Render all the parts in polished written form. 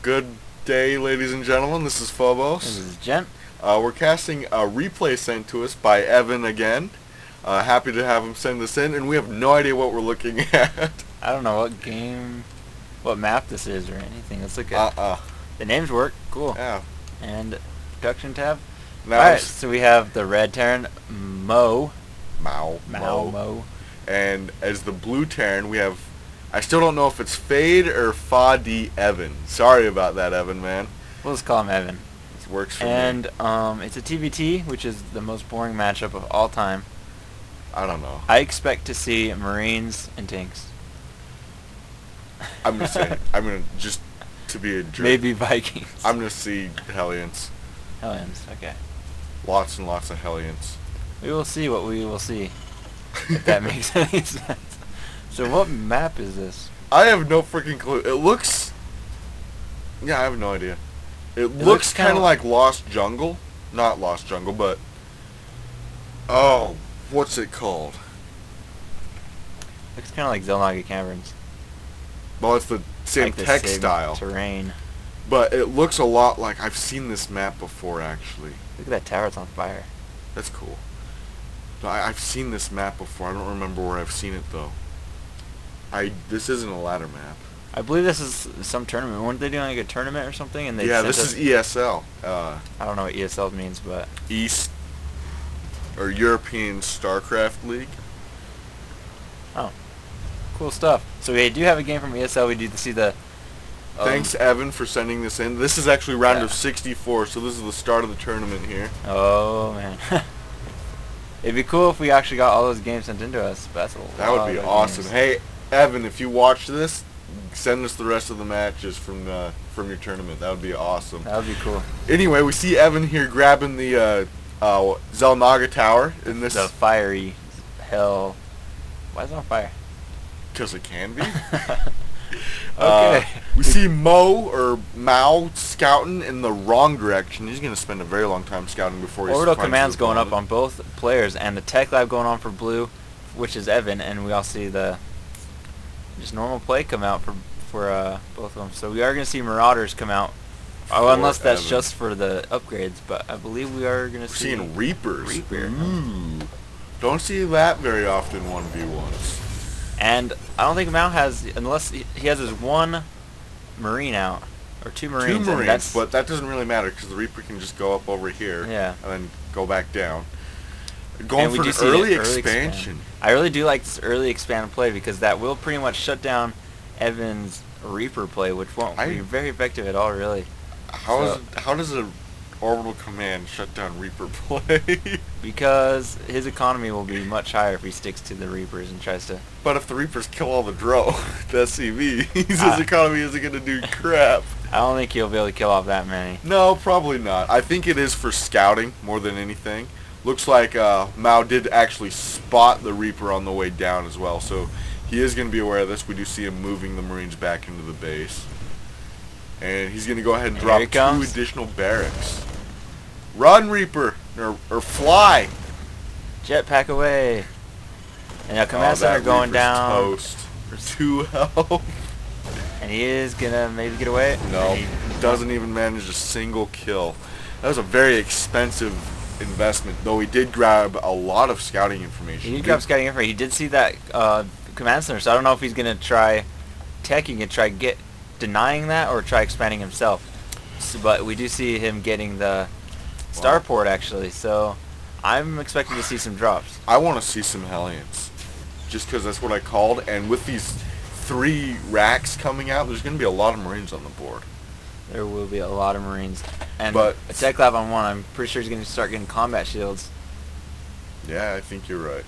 Good day, ladies and gentlemen. This is Phobos. This is Gent. We're casting a replay sent to us by Evan again. Happy to have him send this in, and we have no idea what we're looking at. I don't know what map this is or anything. Let's look at the names work. Cool. Yeah. And production tab. Now Alright, so we have the red Terran, MoW. MoW. And as the blue Terran, we have, I still don't know if it's Fade or FaDeEvan. Sorry about that, Evan, man. We'll just call him Evan. It works for me. And it's a TvT, which is the most boring matchup of all time. I don't know. I expect to see Marines and tanks. I'm just to be a jerk. Maybe Vikings. I'm gonna see Hellions. Hellions, okay. Lots and lots of Hellions. We will see what we will see. If that makes any sense. So what map is this? I have no freaking clue. It looks... Yeah, I have no idea. It looks kind of like Lost Jungle. Not Lost Jungle, but... Oh, what's it called? Looks kind of like Zelnaga Caverns. Well, it's the same like the textile. same terrain. But it looks a lot like... I've seen this map before, actually. Look at that tower, it's on fire. That's cool. No, I've seen this map before. I don't remember where I've seen it, though. This isn't a ladder map. I believe this is some tournament. Weren't they doing like a tournament or something? And they Yeah, this is ESL. I don't know what ESL means, but... East... or European Starcraft League. Oh. Cool stuff. So we do have a game from ESL. We do see the... Thanks, Evan, for sending this in. This is actually round of 64, so this is the start of the tournament here. Oh, man. It'd be cool if we actually got all those games sent into us, but that's a lot. That would be awesome. Games. Hey, Evan, if you watch this, send us the rest of the matches from your tournament. That would be awesome. That would be cool. Anyway, we see Evan here grabbing the Zelnaga Tower in this. The fiery hell. Why is it on fire? Because it can be. Okay. We see MoW scouting in the wrong direction. He's going to spend a very long time scouting before he's... Orbital command's going up on both players, and the tech lab going on for blue, which is Evan, and we all see the just normal play come out for both of them. So we are going to see Marauders come out. Oh, unless that's Evan. just for the upgrades, but I believe we are going to see... We're seeing Reapers. Reaper. Ooh. Don't see that very often 1v1s. And I don't think MoW has, unless he has his one Marine out, or two Marines. Two Marines, but that doesn't really matter because the Reaper can just go up over here and then go back down. Going for an early expansion. I really do like this early expand play because that will pretty much shut down Evan's Reaper play, which won't be very effective at all, really. How does a orbital command shut down Reaper play? Because his economy will be much higher if he sticks to the Reapers and tries to... But if the Reapers kill all the Dro, the SCV, his economy isn't going to do crap. I don't think he'll be able to kill off that many. No, probably not. I think it is for scouting more than anything. Looks like MoW did actually spot the Reaper on the way down as well, so he is going to be aware of this. We do see him moving the Marines back into the base. And he's going to go ahead and drop 2 additional barracks. Run, Reaper! Or fly! Jetpack away! And now Command Center going down. Toast. For 2 health. And he is going to maybe get away. No, he doesn't even manage a single kill. That was a very expensive investment, though he did grab a lot of scouting information. He did grab scouting information. He did see that Command Center, so I don't know if he's going to try teching and try denying that or try expanding himself. So, but we do see him getting the starport actually, so I'm expecting to see some drops. I want to see some Hellions, just because that's what I called, and with these 3 racks coming out, there's going to be a lot of Marines on the board. There will be a lot of Marines. And but a tech lab on 1, I'm pretty sure he's going to start getting combat shields. Yeah, I think you're right.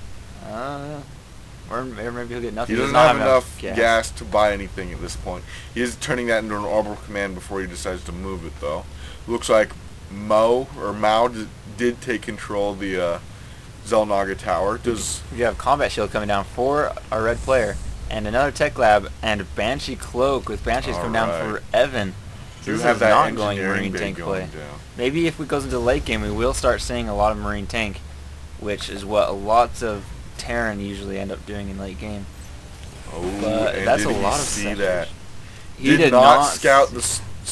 Or maybe he'll get nothing. He doesn't have enough gas to buy anything at this point. He is turning that into an orbital command before he decides to move it, though. Looks like MoW did take control of the Zelnaga Tower. You have combat shield coming down for a red player, and another tech lab, and Banshee cloak with Banshees coming down for Evan. So this is an ongoing Marine tank play. Maybe if it goes into the late game, we will start seeing a lot of Marine tank, which is what lots of Terran usually end up doing in late game. Oh, but and that's did a lot of see sectors. that? He did not not scout the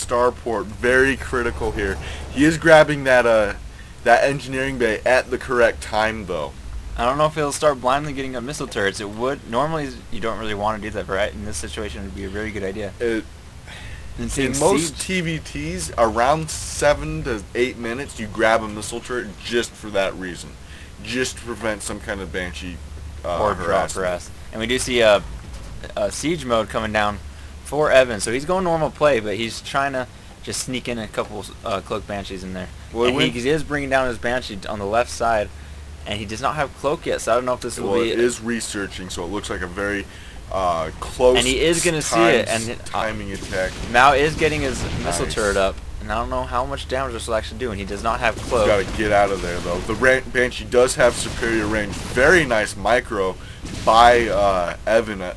starport. Very critical here. He is grabbing that engineering bay at the correct time, though. I don't know if he'll start blindly getting up missile turrets. It would normally you don't really want to do that, but right in this situation, it would be a really good idea. In most TvTs, around 7 to 8 minutes, you grab a missile turret just for that reason, just to prevent some kind of Banshee or drop harass. And we do see a siege mode coming down for Evan, so he's going normal play, but he's trying to just sneak in a couple cloak Banshees in there. Well, and he is bringing down his Banshee on the left side, and he does not have cloak yet, so I don't know if this will be... It is researching, so it looks like a very close... And he is going to see it, and timing attack. MoW is getting his missile turret up, and I don't know how much damage this will actually do, and he does not have cloak. He's got to get out of there, though. The Banshee does have superior range. Very nice micro by Evan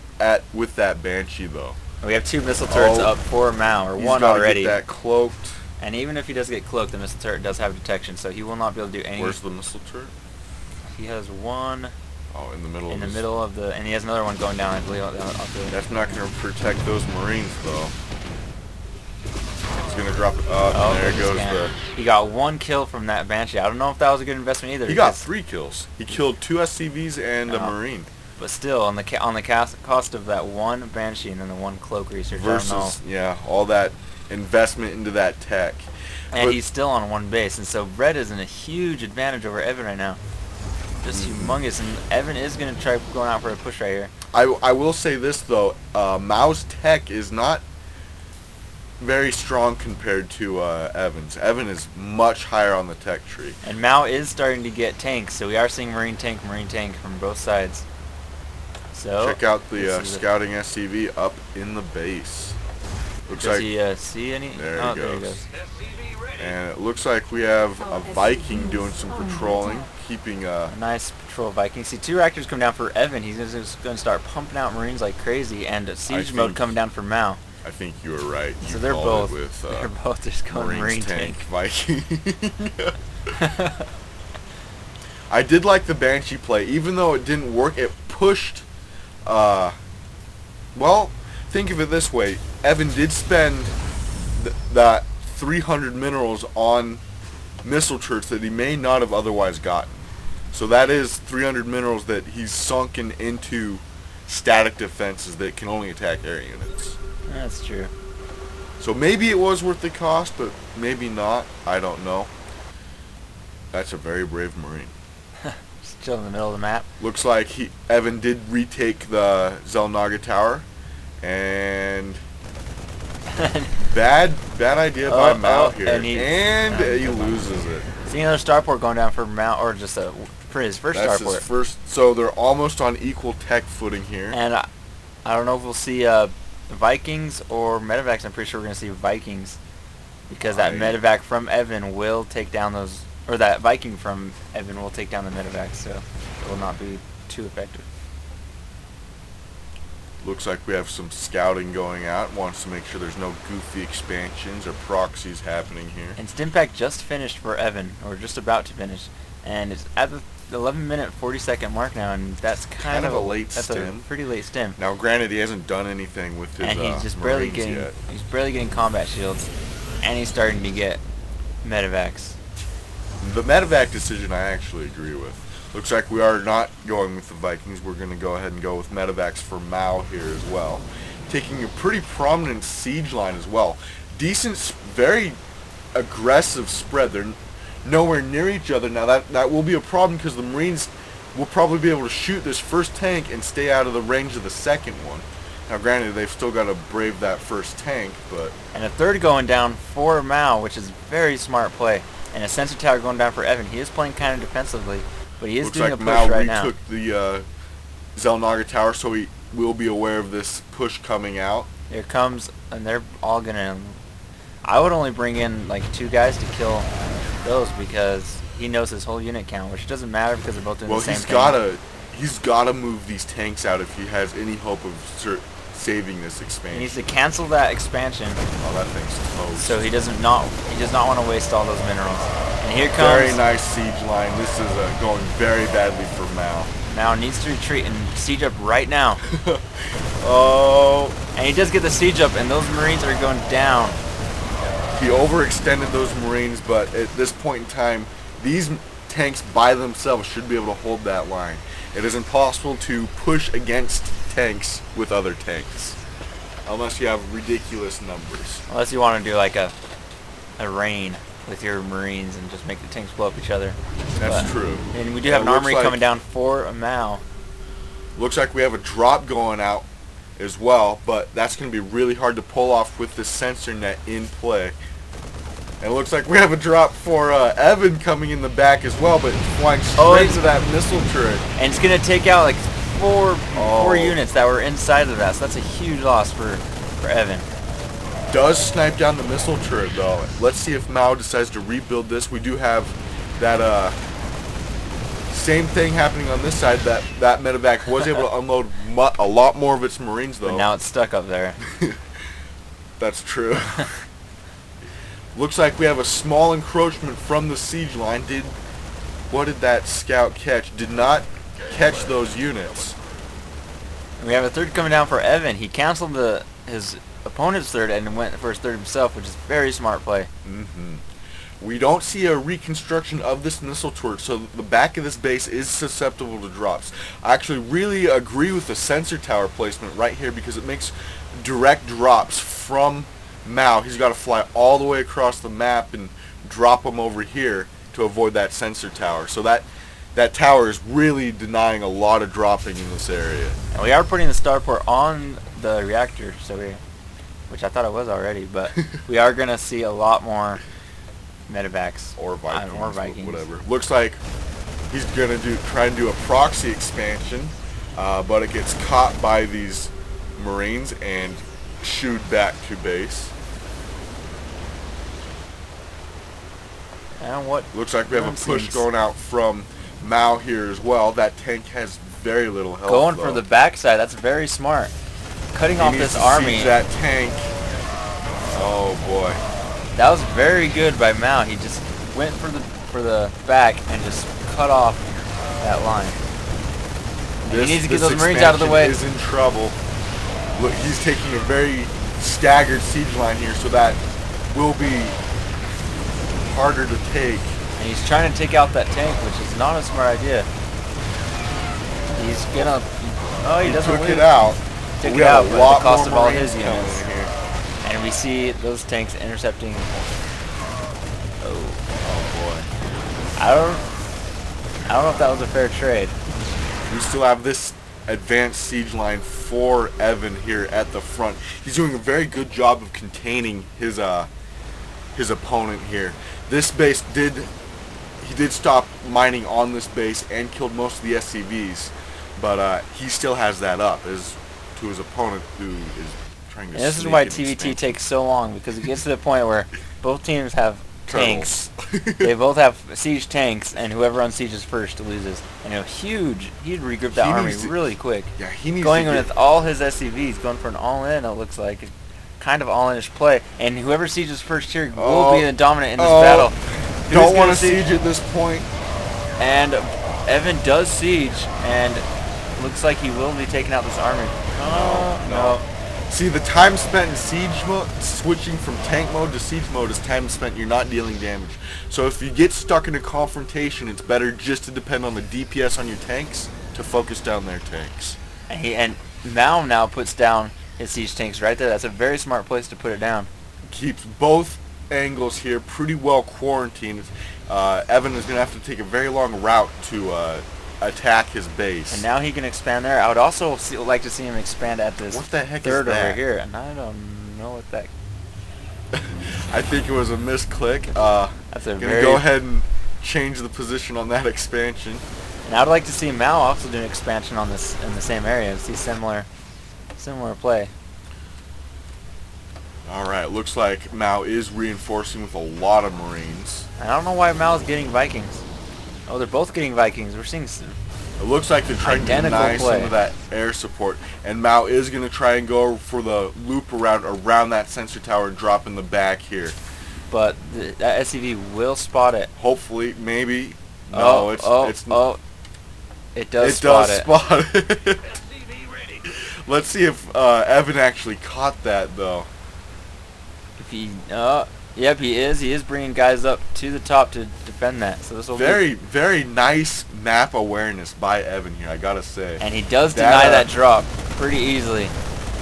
with that Banshee, though. We have 2 missile turrets up for MoW, or 1 already. He's got to get that cloaked. And even if he does get cloaked, the missile turret does have detection, so he will not be able to do anything. Where's the missile turret? He has 1. Oh, in the middle. In the middle of the, and he has another one going down, I believe. That's not going to protect those Marines, though. He's going to drop it up, and there goes the... He got 1 kill from that Banshee. I don't know if that was a good investment either. He got 3 kills. He killed 2 SCVs and a Marine. But still, on the cost of that 1 Banshee and then the 1 cloak research, versus, I don't know. Yeah, all that investment into that tech. And he's still on 1 base, and so Red is in a huge advantage over Evan right now. Just humongous, and Evan is going to try going out for a push right here. I will say this, though. MoW's tech is not very strong compared to Evan's. Evan is much higher on the tech tree. And MoW is starting to get tanks, so we are seeing Marine tank from both sides. So check out the scouting SCV up in the base. Looks Does like he see any? There he goes. And it looks like we have a Viking doing some patrolling, keeping a nice patrol Viking. See 2 reactors come down for Evan. He's just going to start pumping out Marines like crazy, and a siege mode coming down for MoW. I think you were right. So they're both just going Marine tank Viking. I did like the Banshee play, even though it didn't work. It pushed. Well, think of it this way: Evan did spend that 300 minerals on missile turrets that he may not have otherwise gotten. So that is 300 minerals that he's sunken into static defenses that can only attack air units. That's true. So maybe it was worth the cost, but maybe not. I don't know. That's a very brave Marine. Still in the middle of the map. Looks like Evan did retake the Zelnaga Tower, and bad idea by MoW here, and he loses it. See another starport going down for MoW, or just for his first That's starport. His first. So they're almost on equal tech footing here. And I don't know if we'll see Vikings or medevacs. I'm pretty sure we're going to see Vikings, because that medevac from Evan will take down those, or that Viking from Evan will take down the medevacs, so it will not be too effective. Looks like we have some scouting going out. Wants to make sure there's no goofy expansions or proxies happening here. And Stimpack just finished for Evan, or just about to finish, and it's at the 11-minute 40-second mark now, and that's kind of a late stim. That's a pretty late stim. Now, granted, he hasn't done anything with his and he's just barely getting yet. He's barely getting combat shields, and he's starting to get medevacs. The medevac decision I actually agree with. Looks like we are not going with the Vikings. We're going to go ahead and go with medevacs for MoW here as well. Taking a pretty prominent siege line as well. Decent, very aggressive spread. They're nowhere near each other. Now that will be a problem, because the Marines will probably be able to shoot this first tank and stay out of the range of the second one. Now granted, they've still got to brave that first tank, but... And a third going down for MoW, which is very smart play. And a sensor tower going down for Evan. He is playing kind of defensively, but he is doing a push right now. Looks like MoW retook the Zelnaga Tower, so he will be aware of this push coming out. Here comes, and they're all going to... I would only bring in like 2 guys to kill those, because he knows his whole unit count, which doesn't matter because they're both doing the same thing. He's gotta move these tanks out if he has any hope of saving this expansion. He needs to cancel that expansion. Oh, that thing's toast. So he does not want to waste all those minerals. And here comes... Very nice siege line. This is going very badly for MoW. MoW needs to retreat and siege up right now. Oh. And he does get the siege up, and those Marines are going down. He overextended those Marines, but at this point in time, these tanks by themselves should be able to hold that line. It is impossible to push against tanks with other tanks, unless you have ridiculous numbers. Unless you want to do like a rain with your Marines and just make the tanks blow up each other. That's true. And we do have an armory coming down for a MoW. Looks like we have a drop going out as well, but that's going to be really hard to pull off with the sensor net in play. And it looks like we have a drop for Evan coming in the back as well, but flying straight to that missile turret. And it's going to take out like four units that were inside of that, so that's a huge loss for Evan. Does snipe down the missile turret though. Let's see if MoW decides to rebuild this. We do have that same thing happening on this side. That medevac was able to unload a lot more of its Marines though. But now it's stuck up there. That's true. Looks like we have a small encroachment from the siege line. What did that scout catch? Did not catch those units. We have a third coming down for Evan. He canceled his opponent's third and went for his third himself, which is very smart play. We don't see a reconstruction of this missile turret, so the back of this base is susceptible to drops. I actually really agree with the sensor tower placement right here because it makes direct drops from MoW. He's got to fly all the way across the map and drop them over here to avoid that sensor tower. So that tower is really denying a lot of dropping in this area. And we are putting the starport on the reactor, which I thought it was already, but we are going to see a lot more medevacs or Vikings, whatever. Looks like he's going to try and do a proxy expansion, but it gets caught by these Marines and shooed back to base. And what looks like we have a push going out from MoW here as well. That tank has very little health. Going for the backside, that's very smart. Cutting off this army. That tank. Oh boy. That was very good by MoW. He just went for the back and just cut off that line. He needs to get those Marines out of the way. Is in trouble. Look, he's taking a very staggered siege line here, so that will be harder to take. And he's trying to take out that tank, which is not a smart idea. He's gonna. Oh, he doesn't took it out. Took it out, but at the cost of all his units. And we see those tanks intercepting. Oh boy. I don't know if that was a fair trade. We still have this advanced siege line for Evan here at the front. He's doing a very good job of containing his opponent here. This base did stop mining on this base and killed most of the SCVs, but he still has that up as to his opponent who is trying to. And this is why TvT takes so long, because it gets to the point where both teams have tanks. They both have siege tanks, and whoever unsieges first loses. And he'd regroup that army really quick. Yeah, he needs going with all his SCVs, going for an all-in. It looks like kind of all-inish play, and whoever sieges first here will be the dominant in this battle. Don't want to siege at this point. And Evan does siege, and looks like he will be taking out this army. No. See, the time spent in siege mode, switching from tank mode to siege mode, is time spent you're not dealing damage. So if you get stuck in a confrontation, it's better just to depend on the DPS on your tanks to focus down their tanks. And MoW now puts down his siege tanks right there. That's a very smart place to put it down. Keeps both angles here pretty well quarantined. Evan is going to have to take a very long route to attack his base. And now he can expand there. I would also like to see him expand at this what the heck third is that? over here. And I don't know what that. I think it was a misclick. That's a gonna go ahead and change the position on that expansion. And I would like to see MoW also do an expansion on this in the same area. See similar play. Alright, looks like MoW is reinforcing with a lot of Marines. I don't know why MoW is getting Vikings. Oh, they're both getting Vikings. We're seeing it looks like they're trying to deny some of that air support. And MoW is going to try and go for the loop around that sensor tower and drop in the back here. But that SCV will spot it. Hopefully, maybe. No, it does spot it. Let's see if Evan actually caught that, though. If he Yep, he is. He is bringing guys up to the top to defend that. So this will be very nice map awareness by Evan here, I gotta say. And he does deny that drop pretty easily.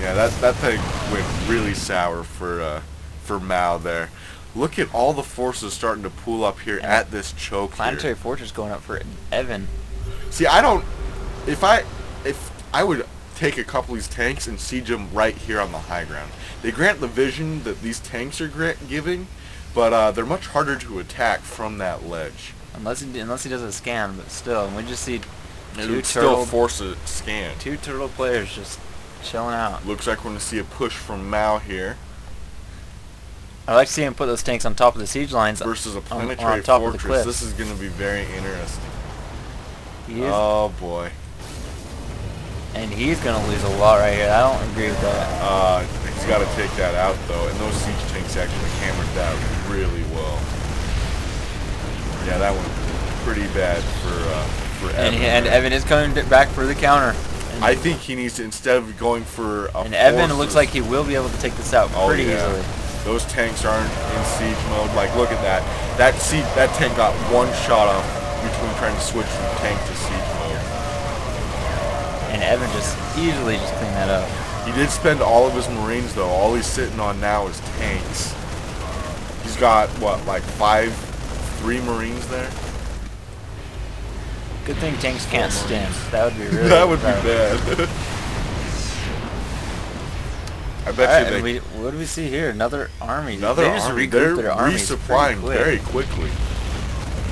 Yeah, that thing went really sour for MoW there. Look at all the forces starting to pool up here at this choke. Planetary Fortress going up for Evan. See, if I would take a couple of these tanks and siege them right here on the high ground. They grant the vision that these tanks are giving, but they're much harder to attack from that ledge. Unless he does a scan, but still, we just see still force a scan. Two turtle players just chilling out. Looks like we're going to see a push from MoW here. I like to see him put those tanks on top of the siege lines versus a planetary fortress. This is going to be very interesting. Oh boy. And he's going to lose a lot right here. I don't agree with that. He's got to take that out though, and those siege tanks actually hammered that really well. Yeah, that went pretty bad for Evan. And Evan is coming back for the counter. I think he needs to, instead of going for a Evan looks like he will be able to take this out pretty easily. Those tanks aren't in siege mode. Like, look at that. That tank got one shot off between trying to switch from tank to siege mode. And Evan just easily cleaned that up. He did spend all of his Marines though. All he's sitting on now is tanks. He's got what, like 3 Marines there? Good thing tanks can't stim. That would be really that would be bad. I bet you what do we see here? Another army. Another army. They're resupplying very quickly.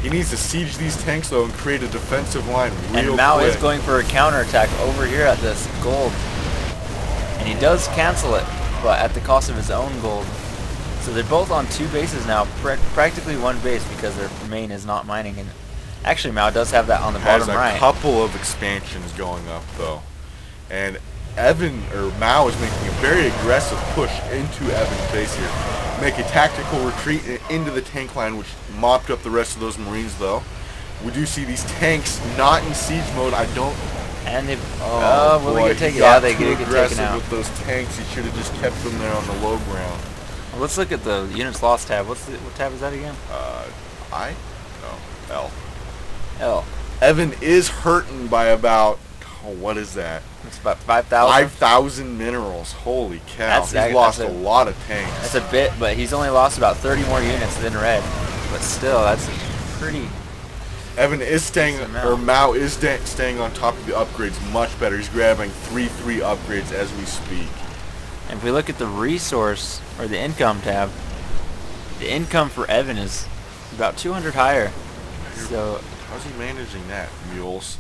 He needs to siege these tanks though and create a defensive line real quick. And MoW is going for a counterattack over here at this gold. And he does cancel it, but at the cost of his own gold. So they're both on 2 bases now, practically 1 base because their main is not mining. And actually, MoW does have that on the bottom right. Has a couple of expansions going up though, and MoW is making a very aggressive push into Evan's base here. Make a tactical retreat into the tank line, which mopped up the rest of those Marines though. We do see these tanks not in siege mode. I don't. And they will they get taken? Yeah, they get taken out with those tanks. He should have just kept them there on the low ground. Well, let's look at the units lost tab. What tab is that again? L. L. Evan is hurting by about, what is that? It's about 5,000. 5,000 minerals. Holy cow. He's lost a lot of tanks. That's a bit, but he's only lost about 30 more units than red. But still, that's pretty. Evan is staying, or MoW is staying on top of the upgrades much better. He's grabbing 3 upgrades as we speak. And if we look at the resource, or the income tab, the income for Evan is about 200 higher. So how's he managing that, mules?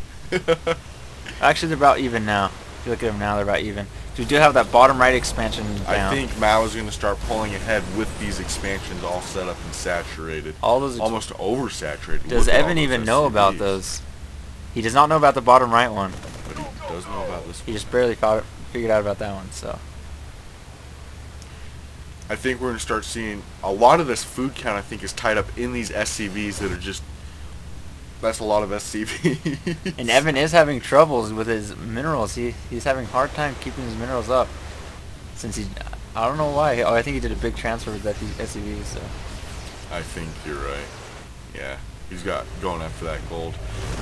Actually, they're about even now. If you look at them now, they're about even. So we do have that bottom right expansion down. I think MoW is going to start pulling ahead with these expansions all set up and saturated. All those almost oversaturated. Does Evan even know about those? He does not know about the bottom right one. But he does know about this one. He just barely figured out about that one. So I think we're going to start seeing a lot of this food count. I think is tied up in these SCVs that are just. That's a lot of SCVs. And Evan is having troubles with his minerals. He's having a hard time keeping his minerals up. Since I don't know why. Oh, I think he did a big transfer with that SCVs. So. I think you're right. Yeah, he's going after that gold.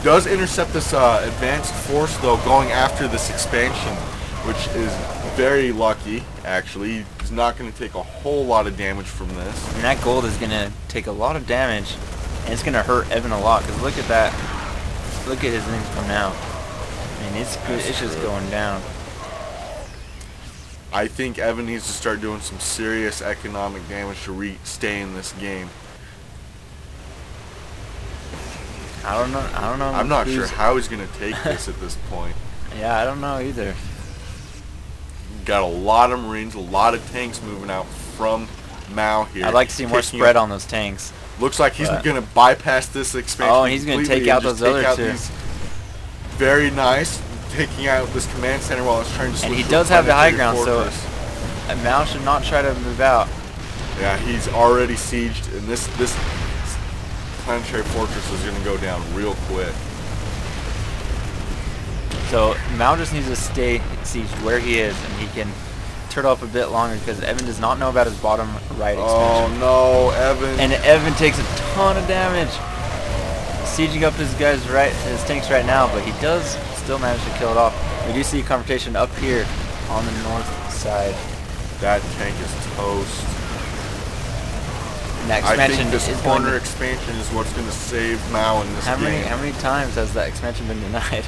Does intercept this advanced force though, going after this expansion, which is very lucky. Actually, he's not going to take a whole lot of damage from this. And that gold is going to take a lot of damage. And it's going to hurt Evan a lot, because look at that. Look at his income now. I mean, it's just going down. I think Evan needs to start doing some serious economic damage to stay in this game. I don't know. I'm not sure how he's going to take this at this point. Yeah, I don't know either. Got a lot of Marines, a lot of tanks moving out from MoW here. I'd like to see more spread on those tanks. Looks like he's going to bypass this expansion. Oh, and he's going to take out those other two. Very nice. Taking out this command center while it's trying to switch. And he does have the high ground, so MoW should not try to move out. Yeah, he's already sieged, and this planetary fortress is going to go down real quick. So MoW just needs to stay sieged where he is, and he can turtle up a bit longer because Evan does not know about his bottom right Oh expansion. no, Evan. And Evan takes a ton of damage. Sieging up his tanks right now, but he does still manage to kill it off. We do see a confrontation up here on the north side. That tank is toast. And that expansion I think this corner expansion is what's going to save MoW in this game. How many times has that expansion been denied?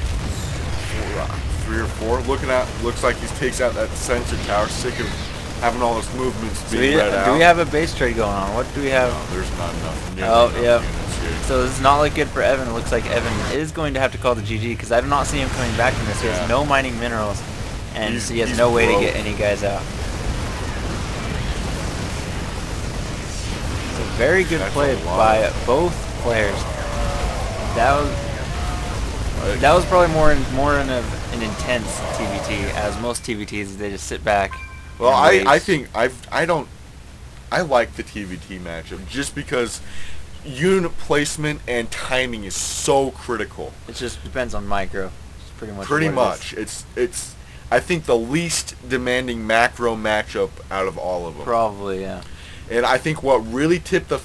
3 or 4. Looks like he takes out that sensor tower. Sick of having all his movements being read out. Do we have a base trade going on? What do we have? No, there's not enough. Oh, yeah. So this is not look good for Evan. It looks like Evan is going to have to call the GG because I do not see him coming back from this. He has no mining minerals, and he has no way to get any guys out. So very good play by both players. That was probably more in an intense TvT, as most TvTs they just sit back. Well, I think I like the TvT matchup just because unit placement and timing is so critical. It just depends on micro. It's pretty much. It's I think the least demanding macro matchup out of all of them. Probably, yeah. And I think what really tipped the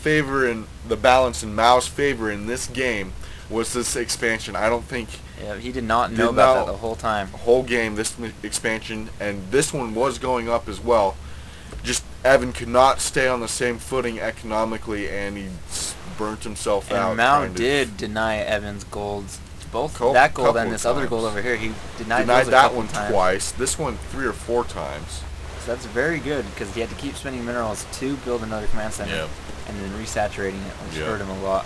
balance in MoW's favor in this game was this expansion. I don't think... Yeah, he did not know about that the whole time. Whole game, this expansion, and this one was going up as well. Just Evan could not stay on the same footing economically, and he burnt himself out. And MoW did deny Evan's golds. Both that gold and this other gold over here, he denied that one twice. This one 3 or 4 times. So that's very good because he had to keep spending minerals to build another command center and then resaturating it, which hurt him a lot.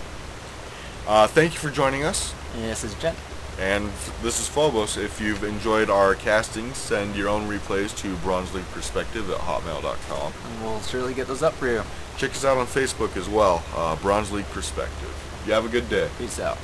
Thank you for joining us. And this is Gent. And this is Phobos. If you've enjoyed our casting, send your own replays to BronzeLeaguePerspective@hotmail.com. And we'll surely get those up for you. Check us out on Facebook as well, BronzeLeaguePerspective. You have a good day. Peace out.